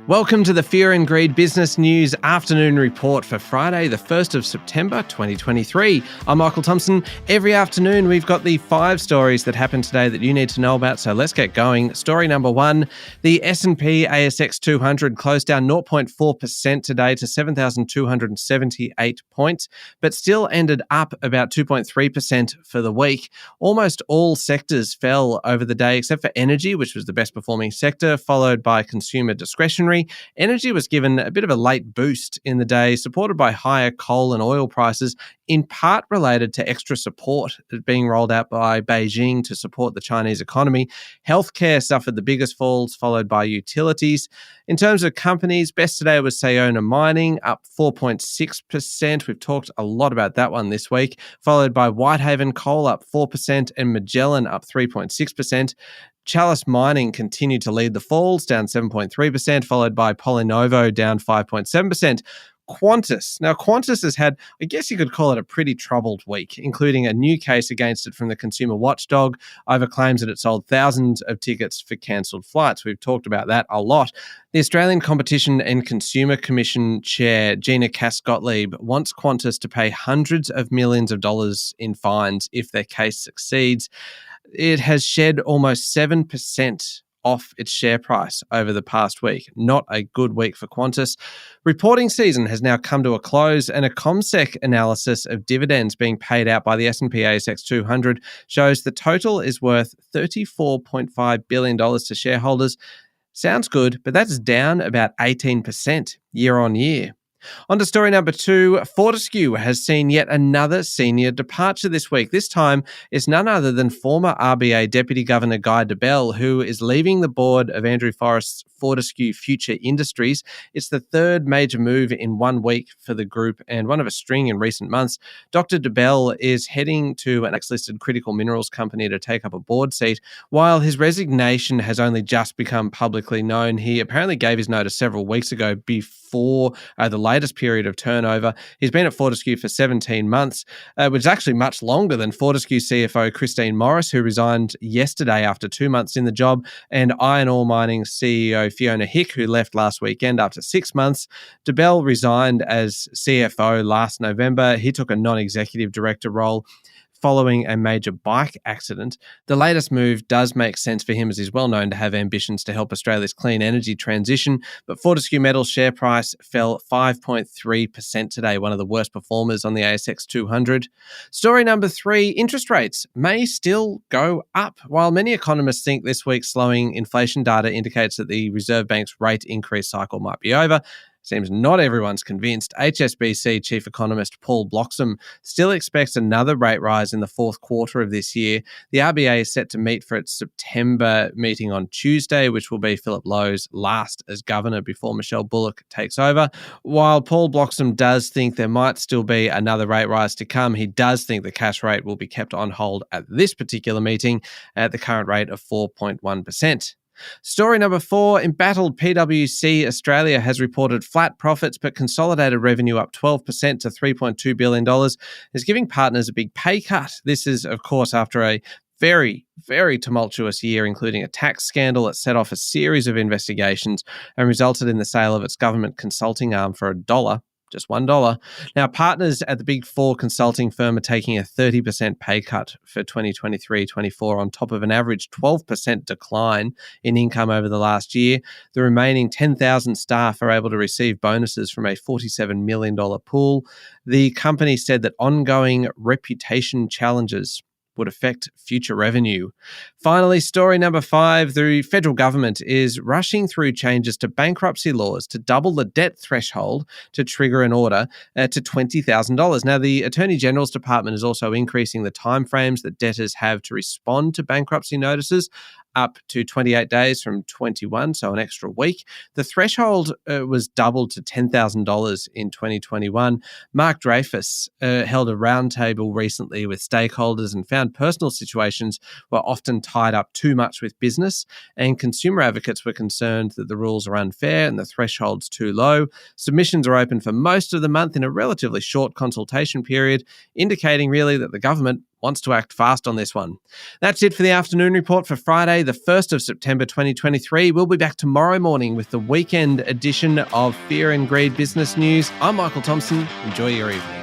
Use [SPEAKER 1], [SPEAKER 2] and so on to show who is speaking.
[SPEAKER 1] Welcome to the Fear and Greed Business News Afternoon Report for Friday, the 1st of September 2023. I'm Michael Thompson. Every afternoon, we've got the 5 stories that happened today that you need to know about, so let's get going. Story number 1, the S&P ASX 200 closed down 0.4% today to 7,278 points, but still ended up about 2.3% for the week. Almost all sectors fell over the day, except for energy, which was the best performing sector, followed by consumer discretionary. Energy was given a bit of a late boost in the day, supported by higher coal and oil prices, in part related to extra support being rolled out by Beijing to support the Chinese economy. Healthcare suffered the biggest falls, followed by utilities. In terms of companies, best today was Sayona Mining, up 4.6%. We've talked a lot about that one this week, followed by Whitehaven Coal, up 4%, and Magellan, up 3.6%. Chalice Mining continued to lead the falls, down 7.3%, followed by Polynovo, down 5.7%. Qantas. Now, Qantas has had, I guess you could call it a pretty troubled week, including a new case against it from the consumer watchdog over claims that it sold thousands of tickets for cancelled flights. We've talked about that a lot. The Australian Competition and Consumer Commission Chair, Gina Cass-Gottlieb, wants Qantas to pay hundreds of millions of dollars in fines if their case succeeds. It has shed almost 7% off its share price over the past week. Not a good week for Qantas. Reporting season has now come to a close, and a CommSec analysis of dividends being paid out by the S&P ASX 200 shows the total is worth $34.5 billion to shareholders. Sounds good, but that's down about 18% year on year. On to story number 2, Fortescue has seen yet another senior departure this week. This time, it's none other than former RBA Deputy Governor Guy Debelle, who is leaving the board of Andrew Forrest's Fortescue Future Industries. It's the third major move in 1 week for the group and one of a string in recent months. Dr. Debelle is heading to an ASX-listed critical minerals company to take up a board seat. While his resignation has only just become publicly known, he apparently gave his notice several weeks ago before the latest period of turnover. He's been at Fortescue for 17 months, which is actually much longer than Fortescue CFO Christine Morris, who resigned yesterday after 2 months in the job, and Iron Ore Mining CEO Fiona Hick, who left last weekend after 6 months. Debelle resigned as CFO last November. He took a non-executive director role following a major bike accident. The latest move does make sense for him, as he's well known to have ambitions to help Australia's clean energy transition, but Fortescue Metals share price fell 5.3% today, one of the worst performers on the ASX 200. Story number 3, interest rates may still go up. While many economists think this week's slowing inflation data indicates that the Reserve Bank's rate increase cycle might be over, seems not everyone's convinced. HSBC Chief Economist Paul Bloxham still expects another rate rise in the fourth quarter of this year. The RBA is set to meet for its September meeting on Tuesday, which will be Philip Lowe's last as governor before Michelle Bullock takes over. While Paul Bloxham does think there might still be another rate rise to come, he does think the cash rate will be kept on hold at this particular meeting at the current rate of 4.1%. Story number 4, embattled PwC Australia has reported flat profits but consolidated revenue up 12% to $3.2 billion, is giving partners a big pay cut. This is, of course, after a very, very tumultuous year, including a tax scandal that set off a series of investigations and resulted in the sale of its government consulting arm for $1. Just $1. Now, partners at the Big Four consulting firm are taking a 30% pay cut for 2023-24 on top of an average 12% decline in income over the last year. The remaining 10,000 staff are able to receive bonuses from a $47 million pool. The company said that ongoing reputation challenges would affect future revenue. Finally, story number 5, the federal government is rushing through changes to bankruptcy laws to double the debt threshold to trigger an order to $20,000. Now, the Attorney General's Department is also increasing the timeframes that debtors have to respond to bankruptcy notices up to 28 days from 21, so an extra week. The threshold was doubled to $10,000 in 2021. Mark Dreyfus held a roundtable recently with stakeholders and found personal situations were often tied up too much with business, and consumer advocates were concerned that the rules are unfair and the threshold's too low. Submissions are open for most of the month in a relatively short consultation period, indicating really that the government wants to act fast on this one. That's it for the afternoon report for Friday, the 1st of September 2023. We'll be back tomorrow morning with the weekend edition of Fear and Greed Business News. I'm Michael Thompson. Enjoy your evening.